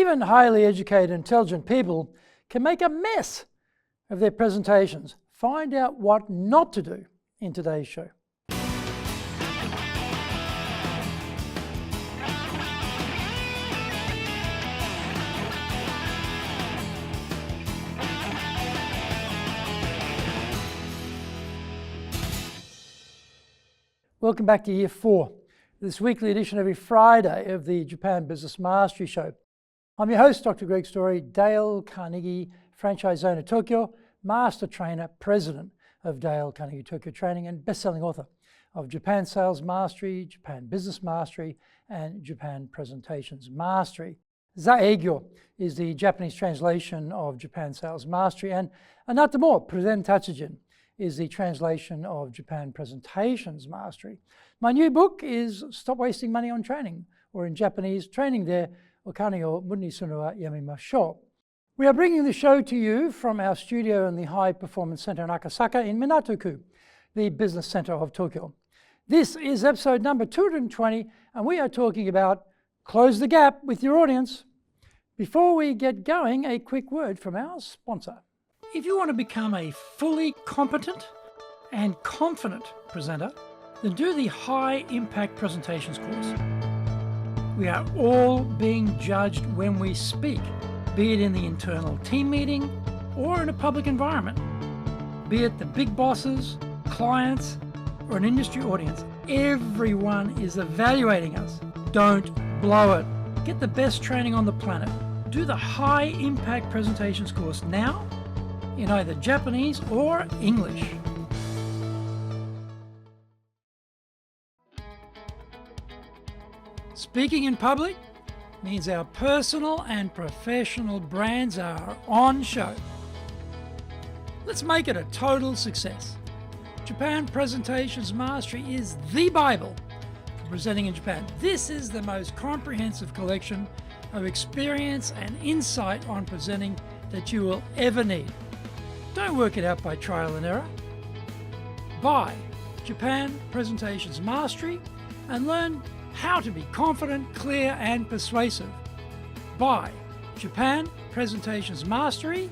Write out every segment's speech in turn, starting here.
Even highly educated, intelligent people can make a mess of their presentations. Find out what not to do in today's show. Welcome back to Year 4, this weekly edition every Friday of the Japan Business Mastery Show. I'm your host, Dr. Greg Story, Dale Carnegie Franchise Owner Tokyo, Master Trainer, President of Dale Carnegie Tokyo Training, and best-selling author of Japan Sales Mastery, Japan Business Mastery, and Japan Presentations Mastery. Zaegyo is the Japanese translation of Japan Sales Mastery, and Anatamo Pruden Tatsujin is the translation of Japan Presentations Mastery. My new book is Stop Wasting Money on Training, or in Japanese, Training de Okane o Muni Sunu wa Yamimashou. We are bringing the show to you from our studio in the High Performance Center in Akasaka in Minato-ku, the business center of Tokyo. This is episode number 220, and we are talking about close the gap with your audience. Before we get going, a quick word from our sponsor. If you want to become a fully competent and confident presenter, then do the High Impact Presentations course. We are all being judged when we speak, be it in the internal team meeting or in a public environment. Be it the big bosses, clients, or an industry audience, everyone is evaluating us. Don't blow it. Get the best training on the planet. Do the High Impact Presentations course now in either Japanese or English. Speaking in public means our personal and professional brands are on show. Let's make it a total success. Japan Presentations Mastery is the Bible for presenting in Japan. This is the most comprehensive collection of experience and insight on presenting that you will ever need. Don't work it out by trial and error. Buy Japan Presentations Mastery and learn how to be confident, clear, and persuasive. Buy Japan Presentations Mastery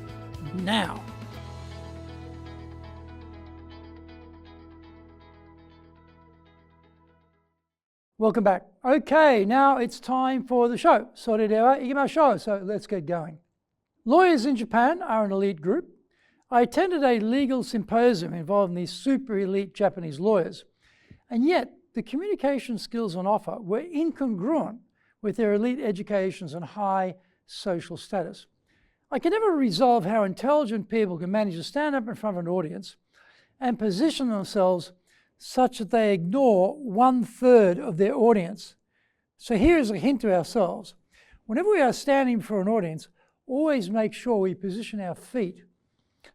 now. Welcome back. Okay, now it's time for the show. So let's get going. Lawyers in Japan are an elite group. I attended a legal symposium involving these super elite Japanese lawyers, and yet the communication skills on offer were incongruent with their elite educations and high social status. I can never resolve how intelligent people can manage to stand up in front of an audience and position themselves such that they ignore 1/3 of their audience. So here is a hint to ourselves. Whenever we are standing before an audience, always make sure we position our feet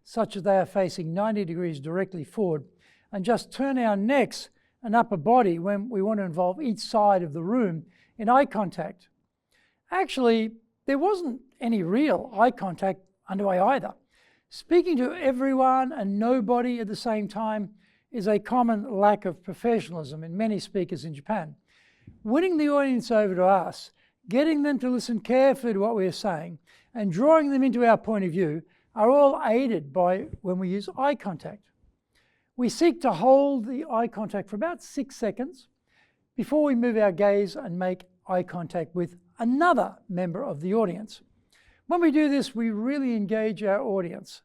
such that they are facing 90 degrees directly forward, and just turn our necks and upper body when we want to involve each side of the room in eye contact. Actually, there wasn't any real eye contact underway either. Speaking to everyone and nobody at the same time is a common lack of professionalism in many speakers in Japan. Winning the audience over to us, getting them to listen carefully to what we are saying, and drawing them into our point of view are all aided by when we use eye contact. We seek to hold the eye contact for about 6 seconds before we move our gaze and make eye contact with another member of the audience. When we do this, we really engage our audience.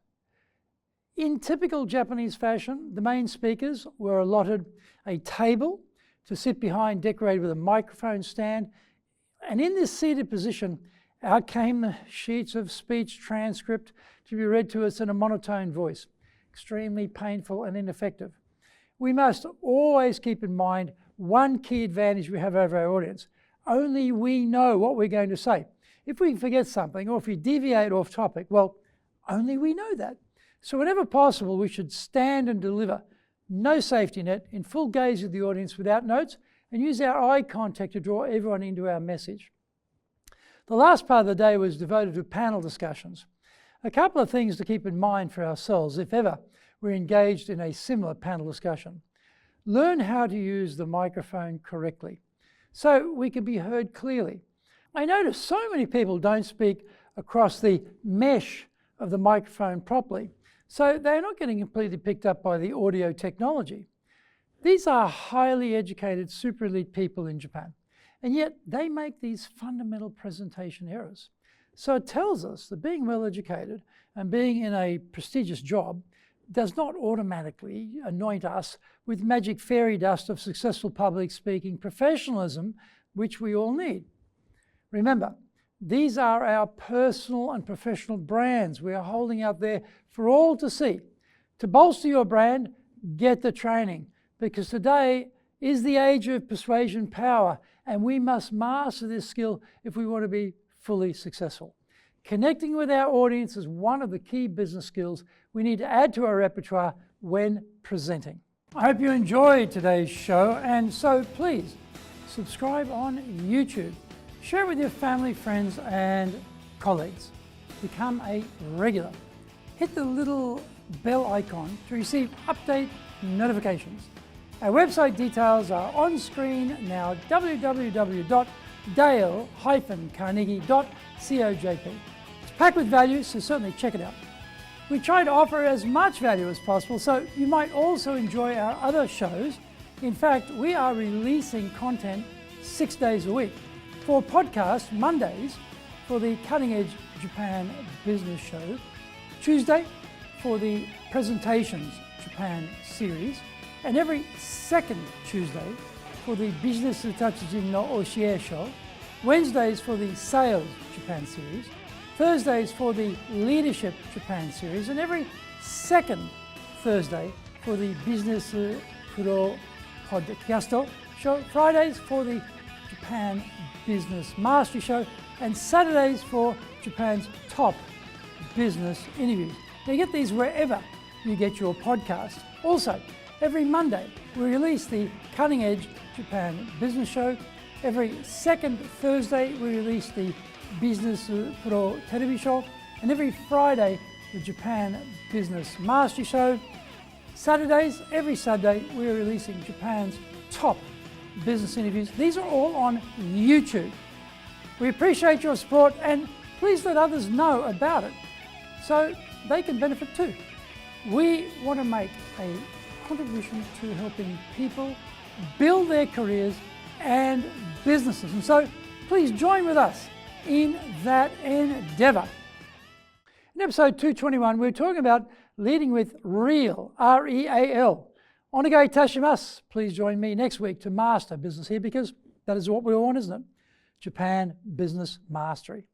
In typical Japanese fashion, the main speakers were allotted a table to sit behind, decorated with a microphone stand, and in this seated position, out came the sheets of speech transcript to be read to us in a monotone voice. Extremely painful and ineffective. We must always keep in mind one key advantage we have over our audience. Only we know what we're going to say. If we forget something or if we deviate off topic, well, only we know that. So whenever possible, we should stand and deliver. No safety net, in full gaze of the audience without notes, and use our eye contact to draw everyone into our message. The last part of the day was devoted to panel discussions. A couple of things to keep in mind for ourselves if ever we're engaged in a similar panel discussion. Learn how to use the microphone correctly so we can be heard clearly. I notice so many people don't speak across the mesh of the microphone properly, so they're not getting completely picked up by the audio technology. These are highly educated, super elite people in Japan, and yet they make these fundamental presentation errors. So it tells us that being well educated and being in a prestigious job does not automatically anoint us with magic fairy dust of successful public speaking professionalism, which we all need. Remember, these are our personal and professional brands we are holding out there for all to see. To bolster your brand, get the training, because today is the age of persuasion power, and we must master this skill if we want to be fully successful. Connecting with our audience is one of the key business skills we need to add to our repertoire when presenting. I hope you enjoyed today's show, and so please subscribe on YouTube. Share it with your family, friends, and colleagues. Become a regular. Hit the little bell icon to receive update notifications. Our website details are on screen now, www.dale-carnegie.cojp. It's packed with value, so certainly check it out. We try to offer as much value as possible, so you might also enjoy our other shows. In fact, we are releasing content 6 days a week. For podcast, Mondays for the Cutting Edge Japan Business Show, Tuesday for the Presentations Japan series, and every second Tuesday for the Business Tatsujin no Oshie Show, Wednesdays for the Sales Japan series, Thursdays for the Leadership Japan series, and every second Thursday for the Business Pro Podcast Show, Fridays for the Japan Business Mastery Show, and Saturdays for Japan's top business interviews. Now, you get these wherever you get your podcast. Also, every Monday we release the Cutting Edge Japan Business Show. Every second Thursday we release the Business Pro Television Show, and every Friday the Japan Business Mastery Show. Saturdays, every Saturday we are releasing Japan's top business interviews. These are all on YouTube. We appreciate your support, and please let others know about it so they can benefit too. We want to make a contribution to helping people build their careers and businesses, and so please join with us in that endeavor. In episode 221, we're talking about leading with REAL, R-E-A-L. Onegai tashimasu. Please join me next week to master business here, because that is what we all want, isn't it? Japan Business Mastery.